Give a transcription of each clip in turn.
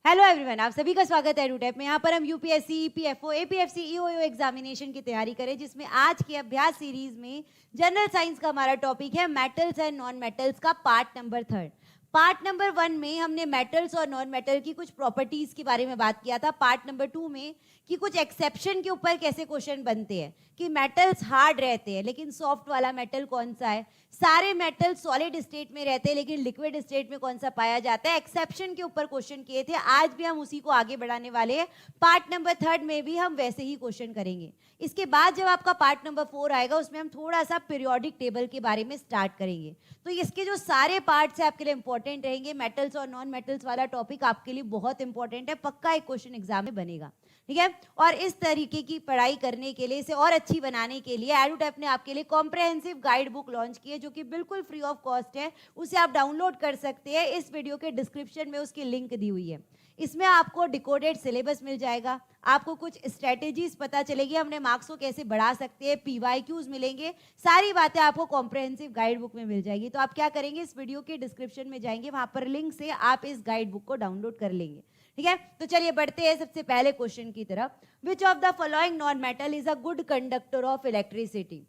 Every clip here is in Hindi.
हेलो एवरीवन, आप सभी का स्वागत है एडुटेप में। यहाँ पर हम UPSC, PFO, APFC, EOU examination की तैयारी करें, जिसमें आज की अभ्यास सीरीज में जनरल साइंस का हमारा टॉपिक है मेटल्स एंड नॉन मेटल्स का पार्ट नंबर 3। पार्ट नंबर 1 में हमने मेटल्स और नॉन मेटल की कुछ प्रॉपर्टीज के बारे में बात किया था। पार्ट नंबर 2 में कि कुछ एक्सेप्शन के ऊपर कैसे क्वेश्चन बनते हैं, कि मेटल्स हार्ड रहते हैं लेकिन सॉफ्ट वाला मेटल कौन सा है, सारे मेटल सॉलिड स्टेट में रहते हैं लेकिन लिक्विड स्टेट में कौन सा पाया जाता है, एक्सेप्शन के ऊपर क्वेश्चन किए थे। आज भी हम उसी को आगे बढ़ाने वाले हैं। पार्ट नंबर 3 में भी हम वैसे ही क्वेश्चन करेंगे। इसके बाद जब आपका पार्ट नंबर 4 आएगा, उसमें हम थोड़ा सा पीरियोडिक टेबल के बारे में स्टार्ट करेंगे। तो इसके जो सारे पार्ट्स है आपके लिए इंपॉर्टेंट रहेंगे। मेटल्स और नॉन मेटल्स वाला टॉपिक आपके लिए बहुत इंपॉर्टेंट है, पक्का एक क्वेश्चन एग्जाम में बनेगा, ठीक है। और इस तरीके की पढ़ाई करने के लिए, इसे और अच्छी बनाने के लिए एडुटेप ने आपके लिए कॉम्प्रहेंसिव गाइड बुक लॉन्च की है, जो कि बिल्कुल फ्री ऑफ कॉस्ट है। उसे आप डाउनलोड कर सकते हैं। इस वीडियो के डिस्क्रिप्शन में उसकी लिंक दी हुई है। इसमें आपको डिकोडेड सिलेबस मिल जाएगा, आपको कुछ स्ट्रेटेजीज पता चलेगी, हमने मार्क्स को कैसे बढ़ा सकते हैं, पीवाईक्यूज मिलेंगे, सारी बातें आपको कॉम्प्रहेंसिव गाइड बुक में मिल जाएगी। तो आप क्या करेंगे, इस वीडियो के डिस्क्रिप्शन में जाएंगे, वहां पर लिंक से आप इस गाइड बुक को डाउनलोड कर लेंगे, ठीक है। तो चलिए बढ़ते हैं सबसे पहले क्वेश्चन की तरफ। विच of the following non metal is a good conductor of electricity.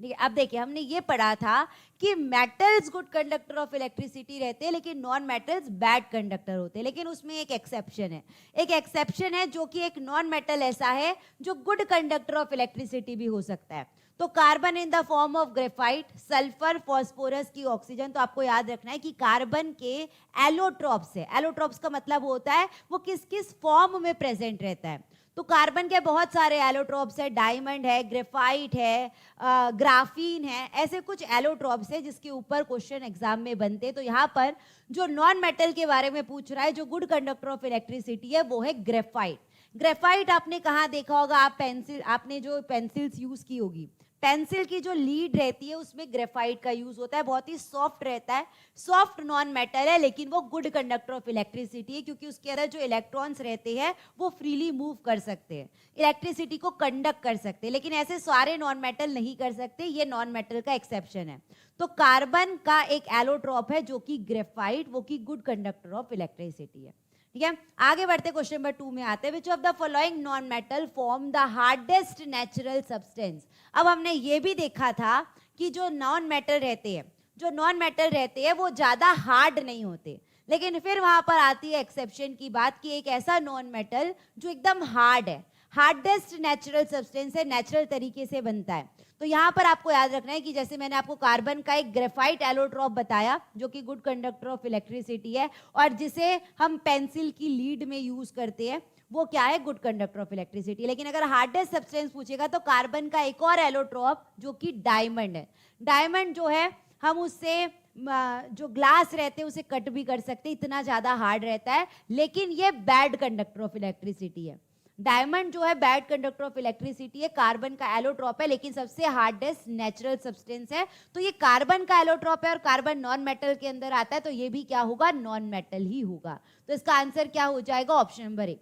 ठीक है, अब देखिए हमने ये पढ़ा था कि metals good conductor of electricity रहते हैं लेकिन नॉन मेटल्स बैड कंडक्टर होते हैं। लेकिन उसमें एक एक्सेप्शन है, एक एक्सेप्शन है जो कि एक नॉन मेटल ऐसा है जो गुड कंडक्टर ऑफ इलेक्ट्रिसिटी भी हो सकता है। तो carbon in the form of graphite, sulphur, phosphorus की ऑक्सीजन। तो आपको याद रखना है कि कार्बन के एलोट्रॉप्स है। एलोट्रॉप्स का मतलब होता है वो किस किस फॉर्म में प्रेजेंट रहता है। तो कार्बन के बहुत सारे एलोट्रॉप्स है, डायमंड है, ग्रेफाइट है, ग्राफीन है, ऐसे कुछ एलोट्रॉप्स है जिसके ऊपर क्वेश्चन एग्जाम में बनते हैं। तो यहाँ पर जो नॉन मेटल के बारे में पूछ रहा है, जो गुड कंडक्टर ऑफ इलेक्ट्रिसिटी है, वो है ग्रेफाइट। ग्रेफाइट आपने कहाँ देखा होगा, आप पेंसिल, आपने जो पेंसिल्स यूज की होगी, पेंसिल की जो लीड रहती है उसमें ग्रेफाइट का यूज होता है। बहुत ही सॉफ्ट रहता है, सॉफ्ट नॉन मेटल है, लेकिन वो गुड कंडक्टर ऑफ इलेक्ट्रिसिटी है क्योंकि उसके अंदर जो इलेक्ट्रॉन्स रहते हैं वो फ्रीली मूव कर सकते हैं, इलेक्ट्रिसिटी को कंडक्ट कर सकते हैं। लेकिन ऐसे सारे नॉन मेटल नहीं कर सकते, ये नॉन मेटल का एक्सेप्शन है। तो कार्बन का एक एलोट्रॉप है जो कि ग्रेफाइट, वो की गुड कंडक्टर ऑफ इलेक्ट्रिसिटी है, ठीक है। आगे बढ़ते क्वेश्चन नंबर 2 में आते हैं। Which of the following non metal form the hardest natural substance. अब हमने ये भी देखा था कि जो नॉन मेटल रहते हैं, जो नॉन मेटल रहते हैं वो ज्यादा हार्ड नहीं होते, लेकिन फिर वहां पर आती है एक्सेप्शन की बात कि एक ऐसा नॉन मेटल जो एकदम हार्ड है, हार्डेस्ट नेचुरल सब्सटेंस है, नेचुरल तरीके से बनता है। तो यहाँ पर आपको याद रखना है कि जैसे मैंने आपको कार्बन का एक ग्रेफाइट एलोट्रॉप बताया जो कि गुड कंडक्टर ऑफ इलेक्ट्रिसिटी है और जिसे हम पेंसिल की लीड में यूज करते हैं, वो क्या है, गुड कंडक्टर ऑफ इलेक्ट्रिसिटी। लेकिन अगर हार्डेस्ट सब्सटेंस पूछेगा तो कार्बन का एक और एलोट्रॉप जो कि डायमंड है। डायमंड जो है हम उससे जो ग्लास रहते हैं उसे कट भी कर सकते हैं, इतना ज्यादा हार्ड रहता है, लेकिन ये बैड कंडक्टर ऑफ इलेक्ट्रिसिटी है। डायमंड जो है बैड कंडक्टर ऑफ इलेक्ट्रिसिटी है, कार्बन का एलोट्रॉप है, लेकिन सबसे हार्डेस्ट नेचुरल सब्सटेंस है। तो ये कार्बन का एलोट्रॉप है और कार्बन नॉन मेटल के अंदर आता है, तो ये भी क्या होगा, नॉन मेटल ही होगा। तो इसका आंसर क्या हो जाएगा, ऑप्शन नंबर 1।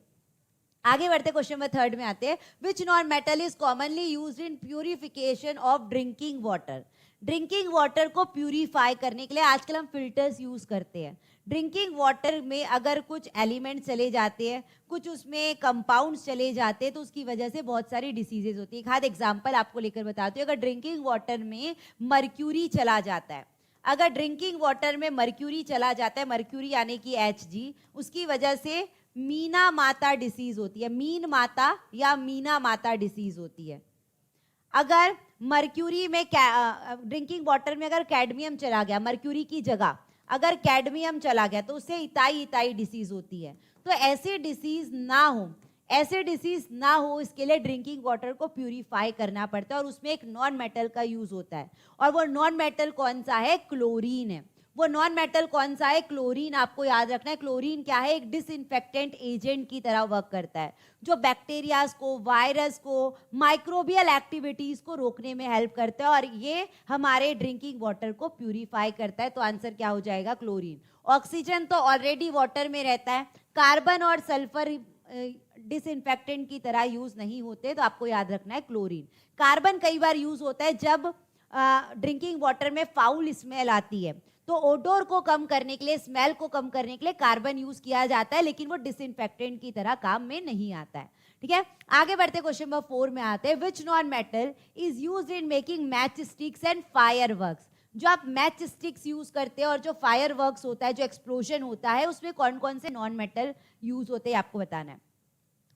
आगे बढ़ते क्वेश्चन नंबर 3 में आते हैं। Which non metal is commonly used in purification of drinking water. Drinking water को प्यूरिफाई करने के लिए आजकल हम फिल्टर्स यूज करते हैं। ड्रिंकिंग वाटर में अगर कुछ एलिमेंट चले जाते हैं, कुछ उसमें कंपाउंड्स चले जाते हैं, तो उसकी वजह से बहुत सारी डिसीजेज होती है। एक हाथ एग्जाम्पल आपको लेकर बताती हूँ। अगर ड्रिंकिंग वाटर में मर्क्यूरी चला जाता है, अगर ड्रिंकिंग वाटर में मर्क्यूरी चला जाता है, मर्क्यूरी यानी कि Hg, उसकी वजह से मीना माता डिसीज होती है, मीन माता या मीना माता डिसीज होती है। अगर मर्क्यूरी में ड्रिंकिंग वाटर में अगर कैडमियम चला गया, मर्क्यूरी की जगह अगर कैडमियम चला गया, तो उससे इताई इताई डिसीज होती है। तो ऐसे डिसीज ना हो, ऐसे डिसीज ना हो, इसके लिए ड्रिंकिंग वाटर को प्यूरिफाई करना पड़ता है और उसमें एक नॉन मेटल का यूज होता है। और वो नॉन मेटल कौन सा है, क्लोरीन है। वो नॉन मेटल कौन सा है, क्लोरीन। आपको याद रखना है क्लोरीन क्या है, एक डिसइंफेक्टेंट एजेंट की तरह वर्क करता है, जो बैक्टीरियाज को, वायरस को, माइक्रोबियल एक्टिविटीज को रोकने में हेल्प करता है और ये हमारे ड्रिंकिंग वाटर को प्यूरिफाई करता है। तो आंसर क्या हो जाएगा, क्लोरीन। ऑक्सीजन तो ऑलरेडी वाटर में रहता है, कार्बन और सल्फर डिसइंफेक्टेंट की तरह यूज नहीं होते, तो आपको याद रखना है क्लोरीन। कार्बन कई बार यूज होता है जब ड्रिंकिंग वाटर में फाउल स्मेल आती है, तो ओडोर को कम करने के लिए, स्मेल को कम करने के लिए कार्बन यूज किया जाता है, लेकिन वो डिसइंफेक्टेंट की तरह काम में नहीं आता है। ठीक है, आगे बढ़ते क्वेश्चन नंबर 4 में आते हैं। Which non metal is used in making match sticks and fireworks? जो आप मैच स्टिक्स यूज करते हैं और जो फायरवर्क्स होता है, जो एक्सप्लोजन होता है, उसमें कौन कौन से नॉन मेटल यूज होते हैं आपको बताना है।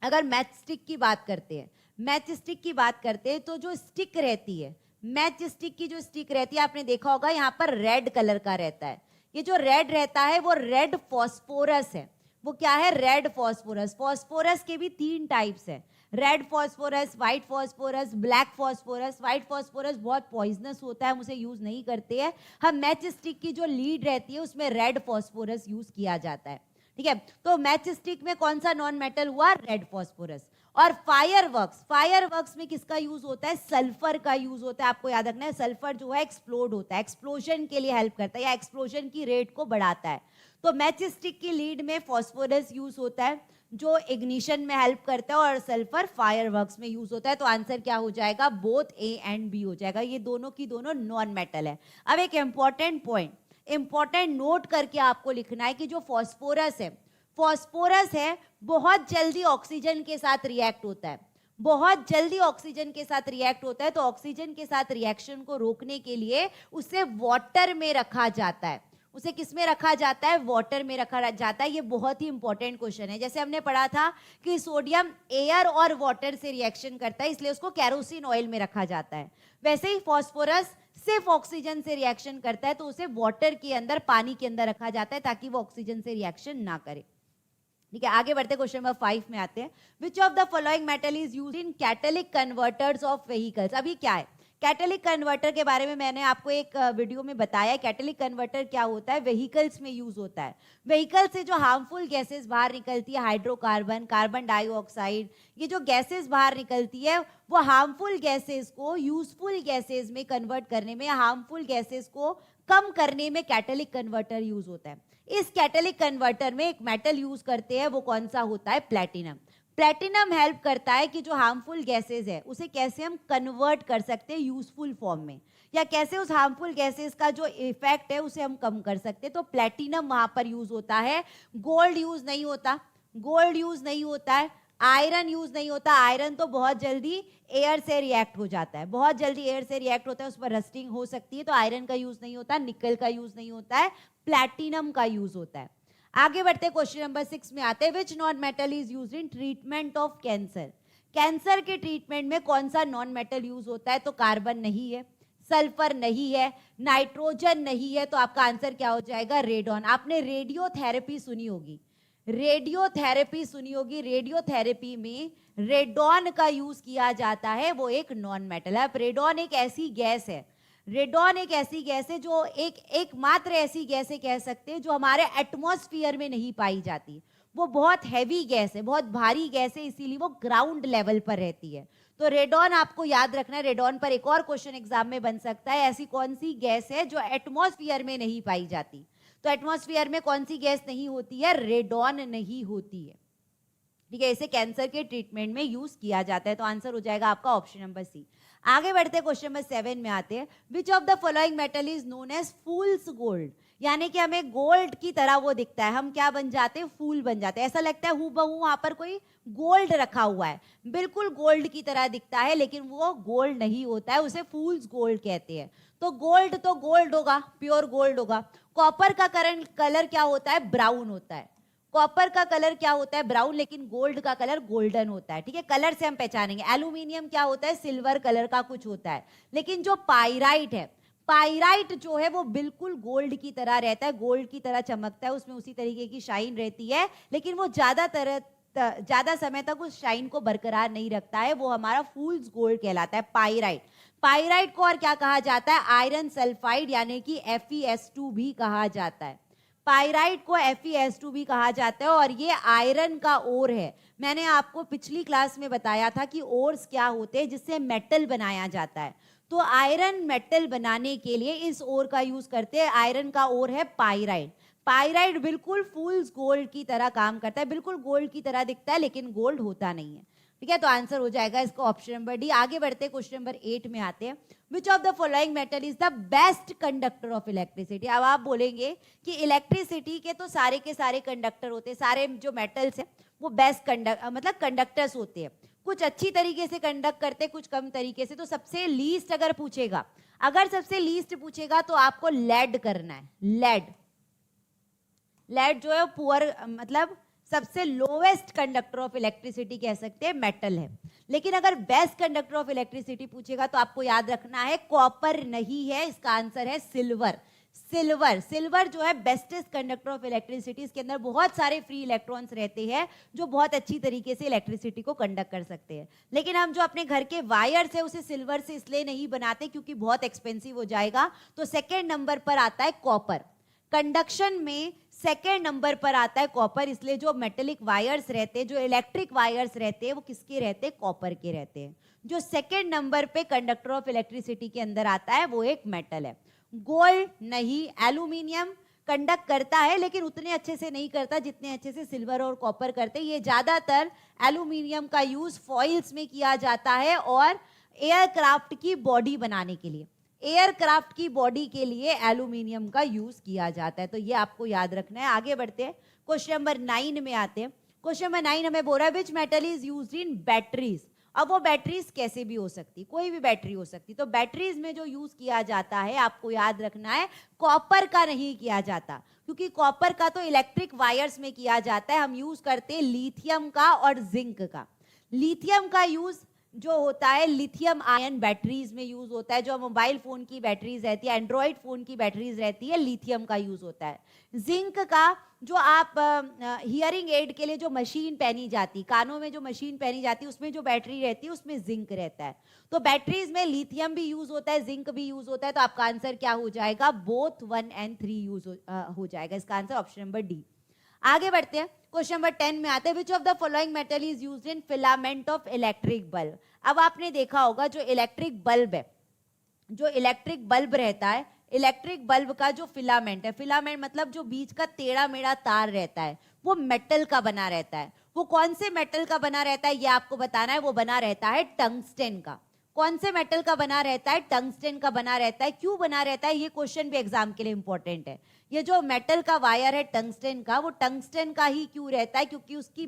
अगर मैच स्टिक की बात करते हैं, मैच स्टिक की बात करते हैं, तो जो स्टिक रहती है, मैच स्टिक की जो स्टिक रहती है, आपने देखा होगा यहाँ पर रेड कलर का रहता है। ये जो रेड रहता है वो रेड फॉस्फोरस है। वो क्या है? Red phosphorus. फॉस्फोरस के भी 3 टाइप्स है, red phosphorus, white phosphorus, black phosphorus. White phosphorus बहुत पॉइजनस होता है, हम उसे यूज नहीं करते हैं। हम मैच स्टिक की जो लीड रहती है उसमें रेड फॉस्फोरस यूज किया जाता है। ठीक है, तो मैच स्टिक में कौन सा नॉन मेटल हुआ? Red phosphorus. और फायरवर्क्स, फायरवर्क्स में किसका यूज होता है? सल्फर का यूज होता है। आपको याद रखना है, सल्फर जो है एक्सप्लोड होता है, एक्सप्लोजन के लिए हेल्प करता है या एक्सप्लोजन की रेट को बढ़ाता है। तो मैच स्टिक की लीड में फॉस्फोरस यूज होता है जो इग्निशन में हेल्प करता है, और सल्फर फायरवर्क्स में यूज होता है। तो आंसर क्या हो जाएगा? बोथ ए एंड बी हो जाएगा। ये दोनों की दोनों नॉन मेटल है। अब एक इंपॉर्टेंट पॉइंट, इंपॉर्टेंट नोट करके आपको लिखना है कि जो फॉस्फोरस है, फॉस्फोरस है बहुत जल्दी ऑक्सीजन के साथ रिएक्ट होता है, बहुत जल्दी ऑक्सीजन के साथ रिएक्ट होता है। तो ऑक्सीजन के साथ रिएक्शन को रोकने के लिए उसे वाटर में रखा जाता है। उसे किस में रखा जाता है? वाटर में रखा जाता है। ये बहुत ही इंपॉर्टेंट क्वेश्चन है। जैसे हमने पढ़ा था कि सोडियम एयर और वाटर से रिएक्शन करता है, इसलिए उसको कैरोसिन ऑयल में रखा जाता है। वैसे ही फॉस्फोरस सिर्फ ऑक्सीजन से रिएक्शन करता है, तो उसे वाटर के अंदर, पानी के अंदर रखा जाता है ताकि वो ऑक्सीजन से रिएक्शन ना करे। ठीक है, आगे बढ़ते क्वेश्चन नंबर 5 में आते हैं। Which of the following metal is used in catalytic converters of vehicles? अभी क्या है कैटालिटिक कन्वर्टर के बारे में मैंने आपको एक वीडियो में बताया। कैटालिटिक कन्वर्टर क्या होता है? व्हीकल्स में यूज होता है। व्हीकल से जो हार्मफुल गैसेस बाहर निकलती है, हाइड्रोकार्बन, कार्बन डाइऑक्साइड, ये जो गैसेस बाहर निकलती है वो हार्मफुल गैसेस को यूजफुल गैसेस में कन्वर्ट करने में, हार्मफुल गैसेस को कम करने में कैटालिटिक कन्वर्टर यूज होता है। इस कैटालिटिक कन्वर्टर में एक मेटल यूज करते हैं, वो कौन सा होता है? प्लैटिनम। प्लैटिनम हेल्प करता है कि जो हार्मफुल गैसेस है उसे कैसे हम कन्वर्ट कर सकते हैं यूजफुल फॉर्म में, या कैसे उस हार्मफुल गैसेस का जो इफेक्ट है उसे हम कम कर सकते हैं। तो प्लैटिनम वहां पर यूज होता है। गोल्ड यूज नहीं होता, गोल्ड यूज नहीं होता है, आयरन यूज नहीं होता। आयरन तो बहुत जल्दी एयर से रिएक्ट हो जाता है, बहुत जल्दी एयर से रिएक्ट होता है, उस पर रस्टिंग हो सकती है, तो आयरन का यूज नहीं होता। निकल का यूज नहीं होता है, प्लैटिनम का यूज होता है। आगे बढ़ते क्वेश्चन नंबर 6 में आते हैं। Which non metal is used in treatment of cancer? Cancer के ट्रीटमेंट में कौन सा नॉन मेटल यूज होता है? तो कार्बन नहीं है, सल्फर नहीं है, नाइट्रोजन नहीं है। तो आपका आंसर क्या हो जाएगा? रेडॉन। आपने रेडियोथेरेपी सुनी होगी, रेडियोथेरेपी सुनी होगी। रेडियोथेरेपी में रेडॉन का यूज किया जाता है, वो एक नॉन मेटल है। रेडॉन एक ऐसी गैस है, रेडॉन एक ऐसी गैस है जो एकमात्र ऐसी गैस है कह सकते हैं जो हमारे एटमॉस्फेयर में नहीं पाई जाती। वो बहुत हैवी गैस है, बहुत भारी गैस है, इसीलिए वो ग्राउंड लेवल पर रहती है। तो रेडॉन आपको याद रखना है। रेडॉन पर एक और क्वेश्चन एग्जाम में बन सकता है, ऐसी कौन सी गैस है जो एटमॉस्फेयर में नहीं पाई जाती? तो एटमॉस्फेयर में कौन सी गैस नहीं होती है? रेडॉन नहीं होती है। ठीक है, इसे कैंसर के ट्रीटमेंट में यूज किया जाता है। तो आंसर हो जाएगा आपका ऑप्शन नंबर सी। आगे बढ़ते क्वेश्चन नंबर 7 में आते हैं। Which of the following metal is known as fool's gold? यानी कि हमें गोल्ड की तरह वो दिखता है, हम क्या बन जाते हैं? फूल बन जाते हैं। ऐसा लगता है हूबहू वहां पर कोई गोल्ड रखा हुआ है, बिल्कुल गोल्ड की तरह दिखता है, लेकिन वो गोल्ड नहीं होता है, उसे फूल्स गोल्ड कहते हैं। तो गोल्ड होगा, प्योर गोल्ड होगा। कॉपर का कलर क्या होता है? ब्राउन होता है। कॉपर का कलर क्या होता है? ब्राउन, लेकिन गोल्ड का कलर गोल्डन होता है। ठीक है, कलर से हम पहचानेंगे। एल्यूमिनियम क्या होता है? सिल्वर कलर का कुछ होता है। लेकिन जो पाइराइट है, पाइराइट जो है वो बिल्कुल गोल्ड की तरह रहता है, गोल्ड की तरह चमकता है, उसमें उसी तरीके की शाइन रहती है, लेकिन वो ज्यादा समय तक उस शाइन को बरकरार नहीं रखता है। वो हमारा फूल्स गोल्ड कहलाता है, पाइराइट। पाइराइट को और क्या कहा जाता है? आयरन सल्फाइड यानी कि FeS2 भी कहा जाता है। पाइराइट को FeS2 भी कहा जाता है, और ये आयरन का ओर है। मैंने आपको पिछली क्लास में बताया था कि ओर्स क्या होते हैं जिससे मेटल बनाया जाता है। तो आयरन मेटल बनाने के लिए इस ओर का यूज करते हैं। आयरन का ओर है पाइराइट। पाइराइट बिल्कुल फूल्स गोल्ड की तरह काम करता है, बिल्कुल गोल्ड की तरह दिखता है, लेकिन गोल्ड होता नहीं है। ठीक है, तो आंसर हो जाएगा इसका ऑप्शन नंबर डी। आगे बढ़ते हैं, क्वेश्चन नंबर 8 में आते हैं। Which of the following metal is the best conductor of electricity. अब आप बोलेंगे कि इलेक्ट्रिसिटी के तो सारे के सारे कंडक्टर होते हैं, सारे जो मेटल्स हैं वो बेस्ट मतलब कंडक्टर्स होते हैं, कुछ अच्छी तरीके से कंडक्ट करते, कुछ कम तरीके से। तो सबसे लीस्ट अगर पूछेगा, अगर सबसे लीस्ट पूछेगा तो आपको लेड करना है। लेड जो है पुअर, मतलब सबसे लोवेस्ट कंडक्टर ऑफ इलेक्ट्रिसिटी कह सकते हैं, मेटल है। लेकिन अगर बेस्ट कंडक्टर ऑफ इलेक्ट्रिसिटी पूछेगा तो आपको याद रखना है कॉपर नहीं है, इसका आंसर है सिल्वर। सिल्वर जो है बेस्टेस्ट कंडक्टर ऑफ इलेक्ट्रिसिटी। इसके अंदर बहुत सारे फ्री इलेक्ट्रॉन्स रहते हैं जो बहुत अच्छी तरीके से इलेक्ट्रिसिटी को कंडक्ट कर सकते हैं। लेकिन हम जो अपने घर के वायर्स है उसे सिल्वर से इसलिए नहीं बनाते क्योंकि बहुत एक्सपेंसिव हो जाएगा। तो सेकेंड नंबर पर आता है कॉपर। कंडक्शन में सेकेंड नंबर पर आता है कॉपर, इसलिए जो मेटेलिक वायर्स रहते हैं, जो इलेक्ट्रिक वायर्स रहते हैं, वो किसके रहते हैं? कॉपर के रहते हैं। जो सेकेंड नंबर पे कंडक्टर ऑफ इलेक्ट्रिसिटी के अंदर आता है वो एक मेटल है। गोल्ड नहीं, एल्यूमिनियम कंडक्ट करता है लेकिन उतने अच्छे से नहीं करता जितने अच्छे से सिल्वर और कॉपर करते हैं। ये ज्यादातर एल्यूमिनियम का यूज फॉइल्स में किया जाता है और एयरक्राफ्ट की बॉडी बनाने के लिए, एयरक्राफ्ट की बॉडी के लिए एल्यूमिनियम का यूज किया जाता है। तो ये आपको याद रखना है। आगे बढ़ते हैं, क्वेश्चन नंबर 9 में आते हैं। क्वेश्चन नंबर 9 हमें बोल रहा है which metal is used in batteries. अब वो बैटरीज कैसे भी हो सकती, कोई भी बैटरी हो सकती। तो बैटरीज में जो यूज किया जाता है आपको याद रखना है कॉपर का नहीं किया जाता, क्योंकि कॉपर का तो इलेक्ट्रिक वायर्स में किया जाता है। हम यूज करते हैं लिथियम का और जिंक का। लिथियम का यूज जो होता है लिथियम आयन बैटरीज में यूज होता है। जो मोबाइल फोन की बैटरीज रहती है, एंड्रॉइड फोन की बैटरीज रहती है, लिथियम का यूज होता है। जिंक का जो आप हियरिंग एड के लिए जो मशीन पहनी जाती, कानों में जो मशीन पहनी जाती है, उसमें जो बैटरी रहती है उसमें जिंक रहता है। तो बैटरीज में लिथियम भी यूज होता है, जिंक भी यूज होता है। तो आपका आंसर क्या हो जाएगा? बोथ 1 and 3 यूज हो जाएगा। इसका आंसर ऑप्शन नंबर डी। आगे बढ़ते हैं, क्वेश्चन नंबर 10 में आते हैं। Which of the following metal is used in filament of electric bulb. अब आपने देखा होगा जो इलेक्ट्रिक बल्ब है, जो इलेक्ट्रिक बल्ब रहता है, इलेक्ट्रिक बल्ब का जो फिलामेंट है, फिलामेंट मतलब जो बीच का टेढ़ा मेढ़ा तार रहता है, वो मेटल का बना रहता है। वो कौन से मेटल का बना रहता है ये आपको बताना है। वो बना रहता है टंगस्टेन का। कौन से मेटल का बना रहता है? टंगस्टेन का बना रहता है। क्यों बना रहता है? ये क्वेश्चन भी एग्जाम के लिए इंपॉर्टेंट है। ये जो मेटल का वायर है टंगस्टेन का, वो टंगस्टेन का ही क्यों रहता है? क्योंकि उसकी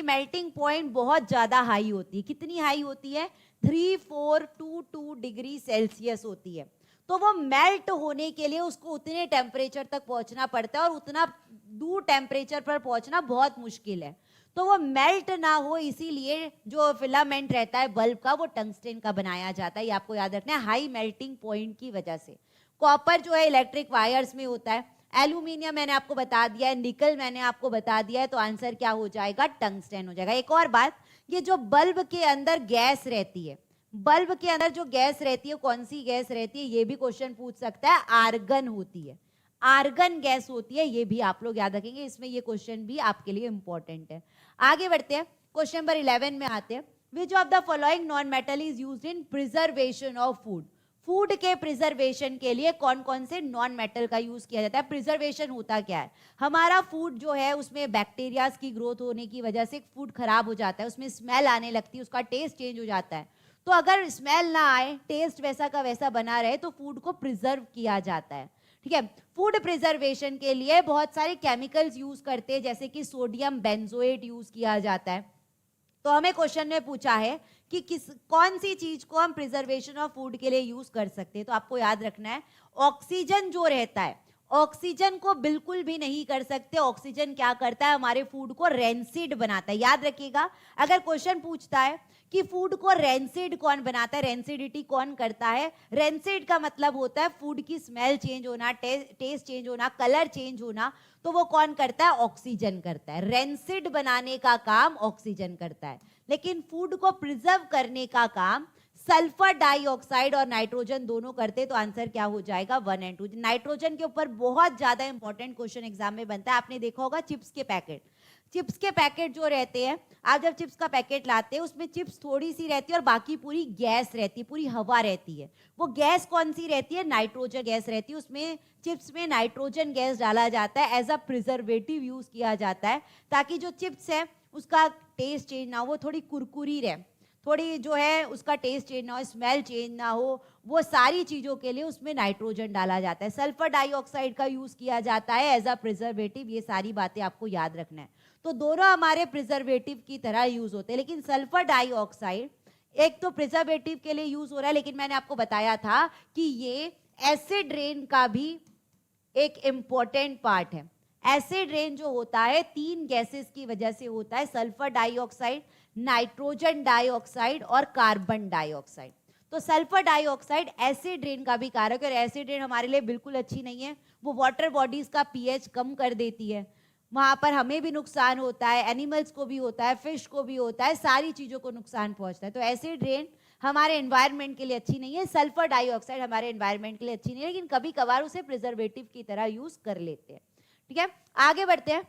मेल्टिंग पॉइंट बहुत ज्यादा हाई होती है। कितनी हाई होती है? 3422 डिग्री सेल्सियस होती है। तो वो मेल्ट होने के लिए उसको उतने टेम्परेचर तक पहुंचना पड़ता है और उतना दूर टेम्परेचर पर पहुंचना बहुत मुश्किल है। तो वो मेल्ट ना हो इसीलिए जो फिलामेंट रहता है बल्ब का वो टंगस्टेन का बनाया जाता है। ये आपको याद रखना है, हाई मेल्टिंग पॉइंट की वजह से। कॉपर जो है इलेक्ट्रिक वायर्स में होता है। एल्यूमिनियम मैंने आपको बता दिया है, निकल मैंने आपको बता दिया है। तो आंसर क्या हो जाएगा? टंगस्टेन हो जाएगा। एक और बात, ये जो बल्ब के अंदर गैस रहती है, बल्ब के अंदर जो गैस रहती है कौन सी गैस रहती है ये भी क्वेश्चन पूछ सकता है। आर्गन होती है, आर्गन गैस होती है। ये भी आप लोग याद रखेंगे, इसमें ये क्वेश्चन भी आपके लिए इंपॉर्टेंट है। आगे बढ़ते हैं, क्वेश्चन नंबर 11 में आते हैं। Which of the following non metal is used in preservation of food. Food के प्रिजर्वेशन के लिए कौन कौन से नॉन मेटल का यूज किया जाता है? प्रिजर्वेशन होता क्या है? हमारा फूड जो है उसमें बैक्टीरियाज की ग्रोथ होने की वजह से फूड खराब हो जाता है, उसमें स्मेल आने लगती है, उसका टेस्ट चेंज हो जाता है। तो अगर स्मेल ना आए, टेस्ट वैसा का वैसा बना रहे, तो फूड को प्रिजर्व किया जाता है। ठीक है, फूड प्रिजर्वेशन के लिए बहुत सारे केमिकल्स यूज करते हैं, जैसे कि सोडियम बेंजोएट यूज किया जाता है। तो हमें क्वेश्चन में पूछा है कि कौन सी चीज को हम प्रिजर्वेशन ऑफ फूड के लिए यूज कर सकते हैं। तो आपको याद रखना है ऑक्सीजन जो रहता है, ऑक्सीजन को बिल्कुल भी नहीं कर सकते। ऑक्सीजन क्या करता है? हमारे फूड को रेंसिड बनाता है। याद रखिएगा, अगर क्वेश्चन पूछता है कि फूड को रेंसिड कौन बनाता है, रेंसिडिटी कौन करता है, रेंसिड का मतलब होता है फूड की स्मेल चेंज होना, टेस्ट चेंज होना, कलर चेंज होना। तो वो कौन करता है? ऑक्सीजन करता है। रेंसिड बनाने का काम ऑक्सीजन करता है, लेकिन फूड को प्रिजर्व करने का काम सल्फर डाइऑक्साइड और नाइट्रोजन दोनों करते। तो आंसर क्या हो जाएगा? 1 and 2। नाइट्रोजन के ऊपर बहुत ज्यादा इंपॉर्टेंट क्वेश्चन एग्जाम में बनता है। आपने देखा होगा चिप्स के पैकेट, चिप्स के पैकेट जो रहते हैं, आप जब चिप्स का पैकेट लाते हैं उसमें चिप्स थोड़ी सी रहती है और बाकी पूरी गैस रहती है, पूरी हवा रहती है। वो गैस कौन सी रहती है? नाइट्रोजन गैस रहती है। उसमें चिप्स में नाइट्रोजन गैस डाला जाता है, एज अ प्रिजर्वेटिव यूज किया जाता है, ताकि जो चिप्स है उसका टेस्ट चेंज ना हो, वो थोड़ी कुरकुरी रहे, थोड़ी जो है उसका टेस्ट चेंज ना हो, स्मेल चेंज ना हो, वो सारी चीज़ों के लिए उसमें नाइट्रोजन डाला जाता है। सल्फर डाइऑक्साइड का यूज़ किया जाता है एज अ प्रिजर्वेटिव। ये सारी बातें आपको याद रखना है। तो दोनों हमारे प्रिजर्वेटिव की तरह यूज़ होते हैं, लेकिन सल्फर डाइऑक्साइड एक तो प्रिजर्वेटिव के लिए यूज़ हो रहा है, लेकिन मैंने आपको बताया था कि ये एसिड रेन का भी एक इम्पॉर्टेंट पार्ट है। एसिड रेन जो होता है 3 गैसेस की वजह से होता है, सल्फर डाइऑक्साइड, नाइट्रोजन डाइऑक्साइड और कार्बन डाइऑक्साइड। तो सल्फर डाइऑक्साइड एसिड रेन का भी कारक है, और एसिड रेन हमारे लिए बिल्कुल अच्छी नहीं है। वो वाटर बॉडीज का पीएच कम कर देती है, वहां पर हमें भी नुकसान होता है, एनिमल्स को भी होता है, फिश को भी होता है, सारी चीजों को नुकसान पहुंचता है। तो एसिड रेन हमारे एनवायरनमेंट के लिए अच्छी नहीं है। सल्फर डाइऑक्साइड हमारे एनवायरनमेंट के लिए अच्छी नहीं है, लेकिन कभी कभार उसे प्रिजर्वेटिव की तरह यूज कर लेते हैं। ठीक है, आगे बढ़ते हैं,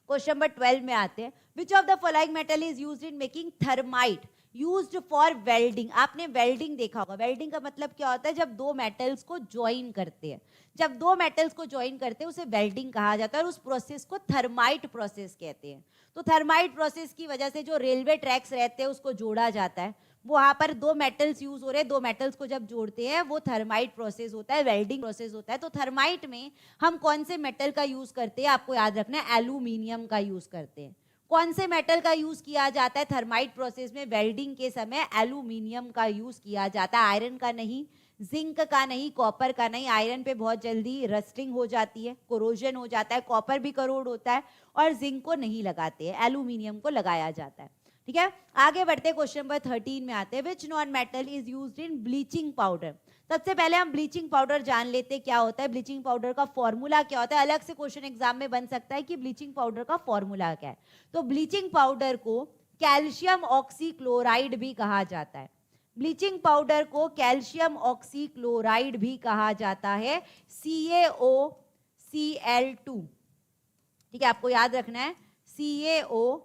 क्वेश्चन नंबर 12 में आते हैं। Which of the following metal is used in making thermite used for welding? आपने वेल्डिंग देखा होगा। वेल्डिंग का मतलब क्या होता है? जब दो मेटल्स को ज्वाइन करते हैं, जब दो मेटल्स को ज्वाइन करते हैं उसे वेल्डिंग कहा जाता है, और उस प्रोसेस को थर्माइट प्रोसेस कहते हैं। तो थर्माइट प्रोसेस की वजह से जो रेलवे ट्रैक्स रहते हैं उसको जोड़ा जाता है। वहां पर दो मेटल्स यूज हो रहे हैं, दो मेटल्स को जब जोड़ते हैं वो थर्माइट प्रोसेस होता है, वेल्डिंग प्रोसेस होता है। तो थर्माइट में हम कौन से मेटल का यूज करते हैं? आपको याद रखना है, एल्यूमिनियम का यूज करते हैं। कौन से मेटल का यूज किया जाता है थर्माइट प्रोसेस में? वेल्डिंग के समय एल्यूमिनियम का यूज किया जाता है, आयरन का नहीं, जिंक का नहीं, कॉपर का नहीं। आयरन पे बहुत जल्दी रस्टिंग हो जाती है, कोरोजन हो जाता है, कॉपर भी करोड होता है, और जिंक को नहीं लगाते हैं, एल्यूमिनियम को लगाया जाता है। ठीक है, आगे बढ़ते हैं, क्वेश्चन नंबर 13 में आते हैं। Which non metal is used in bleaching powder? सबसे पहले हम ब्लीचिंग पाउडर जान लेते हैं क्या होता है, ब्लीचिंग पाउडर का फॉर्मूला क्या होता है। अलग से क्वेश्चन एग्जाम में बन सकता है कि ब्लीचिंग पाउडर का फॉर्मूला क्या है। तो ब्लीचिंग पाउडर को कैल्शियम ऑक्सीक्लोराइड भी कहा जाता है। ब्लीचिंग पाउडर को कैल्शियम ऑक्सीक्लोराइड भी कहा जाता है, CaOCl2। ठीक है, आपको याद रखना है, CaOCl2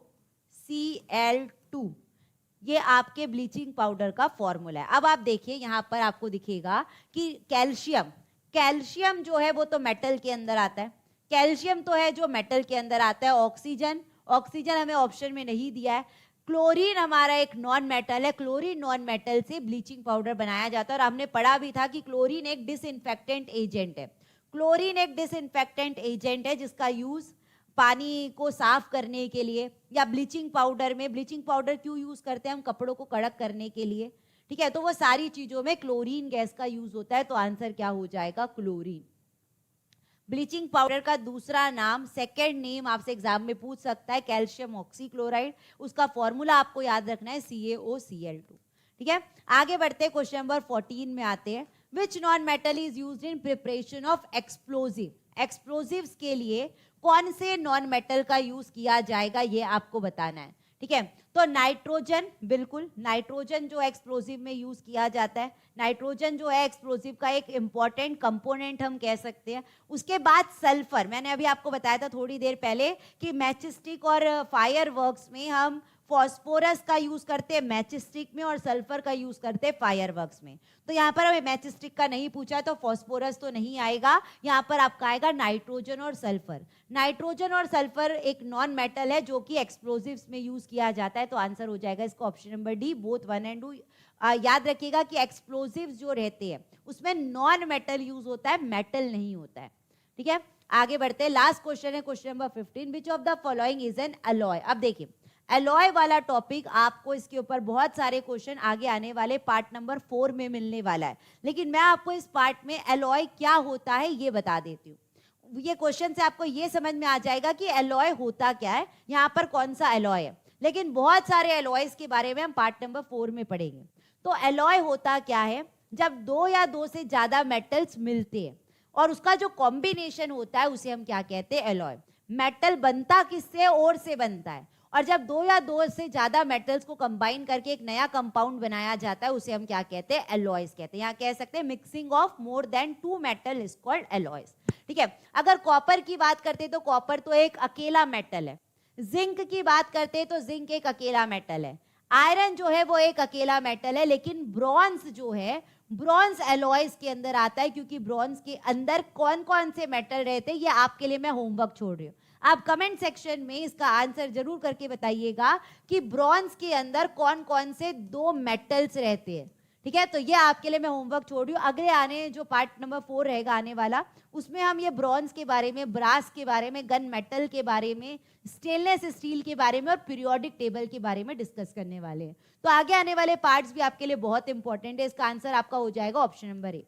ये आपके ब्लीचिंग पाउडर का फॉर्मूला है। अब आप देखिए यहां पर आपको दिखेगा कि कैल्शियम, कैल्शियम जो है वो तो मेटल के अंदर आता है, कैल्शियम तो है जो मेटल के अंदर आता है। ऑक्सीजन, ऑक्सीजन हमें ऑप्शन में नहीं दिया है। क्लोरीन हमारा एक नॉन मेटल है, क्लोरीन नॉन मेटल से ब्लीचिंग पाउडर बनाया जाता है। और हमने पढ़ा भी था कि क्लोरीन एक डिसइंफेक्टेंट एजेंट है। क्लोरीन एक डिसइंफेक्टेंट एजेंट है जिसका यूज पानी को साफ करने के लिए, या ब्लीचिंग पाउडर में, ब्लीचिंग पाउडर क्यों यूज करते हैं हम? कपड़ों को कड़क करने के लिए। ठीक है, तो वो सारी चीजों में क्लोरीन गैस का यूज होता है। तो आंसर क्या हो जाएगा? क्लोरीन। ब्लीचिंग पाउडर का दूसरा नाम, सेकेंड नेम आपसे एग्जाम में पूछ सकता है, कैल्शियम ऑक्सीक्लोराइड। उसका फॉर्मूला आपको याद रखना है, CaOCl2। ठीक है, आगे बढ़ते हैं, क्वेश्चन नंबर 14 में आते हैं। Which non metal is used in preparation of explosive? Explosives के लिए कौन से नॉन मेटल का यूज किया जाएगा ये आपको बताना है। ठीक है, तो नाइट्रोजन, बिल्कुल नाइट्रोजन जो एक्सप्लोजिव में यूज किया जाता है, नाइट्रोजन जो है एक्सप्लोजिव का एक इंपॉर्टेंट कंपोनेंट हम कह सकते हैं। उसके बाद सल्फर, मैंने अभी आपको बताया था थोड़ी देर पहले कि मैचस्टिक और फायर वर्क्स में हम फॉस्फोरस का यूज करते हैं मैचस्टिक में, और सल्फर का यूज करते हैं फायर वर्क्स में। तो यहाँ पर हमें मैचस्टिक का नहीं पूछा तो फॉस्फोरस तो नहीं आएगा, यहाँ पर आपका आएगा नाइट्रोजन और सल्फर। नाइट्रोजन और सल्फर एक नॉन मेटल है जो कि एक्सप्लोजिव्स में यूज किया जाता है। तो आंसर हो जाएगा इसका option number D, both 1 and 2। याद रखिएगा कि एक्सप्लोजिव्स जो रहते हैं उसमें नॉन मेटल यूज होता है, मेटल नहीं होता है। ठीक है, आगे बढ़ते हैं, लास्ट क्वेश्चन है, question number 15। Which of the following is an alloy? अब देखिए अलॉय वाला टॉपिक आपको, इसके ऊपर बहुत सारे क्वेश्चन आगे आने वाले पार्ट नंबर 4 में मिलने वाला है, लेकिन मैं आपको इस पार्ट में अलॉय क्या होता है ये बता देती हूँ। ये क्वेश्चन से आपको ये समझ में आ जाएगा कि अलॉय होता क्या है, यहाँ पर कौन सा अलॉय है। लेकिन बहुत सारे अलॉयज के बारे में हम पार्ट नंबर 4 में पढ़ेंगे। तो अलॉय होता क्या है? जब दो या दो से ज्यादा मेटल्स मिलते हैं और उसका जो कॉम्बिनेशन होता है उसे हम क्या कहते हैं? अलॉय। मेटल बनता किससे? और से बनता है, और जब दो या दो से ज्यादा मेटल्स को कंबाइन करके एक नया कंपाउंड बनाया जाता है उसे हम क्या कहते हैं? एलॉयज कहते हैं। यहाँ कह सकते हैं mixing of more than 2 metal is called alloys. ठीक है, अगर कॉपर की बात करते हैं तो कॉपर तो एक अकेला मेटल है, जिंक की बात करते हैं तो जिंक एक अकेला मेटल है, आयरन जो है वो एक अकेला मेटल है, लेकिन ब्रॉन्ज जो है, ब्रॉन्ज एलॉयज के अंदर आता है, क्योंकि ब्रॉन्ज के अंदर कौन कौन से मेटल रहते हैं ये आपके लिए मैं होमवर्क छोड़ रही हूँ। आप कमेंट सेक्शन में इसका आंसर जरूर करके बताइएगा कि ब्रॉन्ज के अंदर कौन कौन से 2 मेटल्स रहते हैं। ठीक है, तो ये आपके लिए मैं होमवर्क छोड़ रही हूँ। अगले आने जो पार्ट नंबर 4 रहेगा आने वाला, उसमें हम ये ब्रॉन्ज के बारे में, ब्रास के बारे में, गन मेटल के बारे में, स्टेनलेस स्टील के बारे में और पीरियोडिक टेबल के बारे में डिस्कस करने वाले हैं। तो आगे आने वाले पार्ट्स भी आपके लिए बहुत इंपॉर्टेंट है। इसका आंसर आपका हो जाएगा ऑप्शन नंबर ए।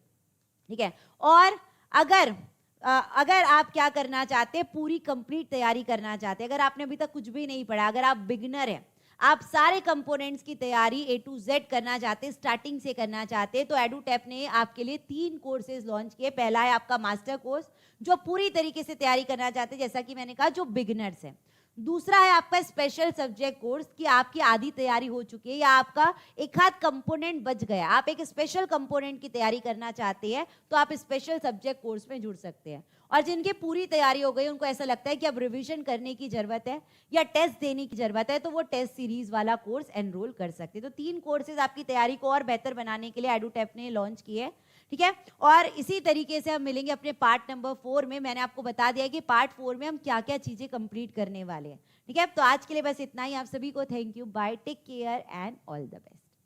ठीक है, और अगर आप क्या करना चाहते हैं, पूरी कंप्लीट तैयारी करना चाहते हैं, अगर आपने अभी तक कुछ भी नहीं पढ़ा, अगर आप बिगिनर हैं, आप सारे कंपोनेंट्स की तैयारी A to Z करना चाहते हैं, स्टार्टिंग से करना चाहते हैं, तो एडुटेप ने आपके लिए 3 कोर्सेज लॉन्च किए। पहला है आपका मास्टर कोर्स, जो पूरी तरीके से तैयारी करना चाहते हैं, जैसा कि मैंने कहा, जो बिगिनर्स हैं। दूसरा है आपका स्पेशल सब्जेक्ट कोर्स, कि आपकी आधी तैयारी हो चुकी है या आपका एक आध कंपोनेंट बच गया, आप एक स्पेशल कंपोनेंट की तैयारी करना चाहते हैं, तो आप स्पेशल सब्जेक्ट कोर्स में जुड़ सकते हैं। और जिनकी पूरी तैयारी हो गई, उनको ऐसा लगता है कि अब रिवीजन करने की जरूरत है या टेस्ट देने की जरूरत है, तो वो टेस्ट सीरीज वाला कोर्स एनरोल कर सकते हैं। तो 3 कोर्सेज आपकी तैयारी को और बेहतर बनाने के लिए एडुटेप ने लॉन्च किए हैं। ठीक है, और इसी तरीके से हम मिलेंगे अपने पार्ट नंबर 4 में। मैंने आपको बता दिया कि पार्ट 4 में हम क्या क्या चीजें कंप्लीट करने वाले हैं। ठीक है, तो आज के लिए बस इतना ही। आप सभी को thank you, bye, take care and all the best.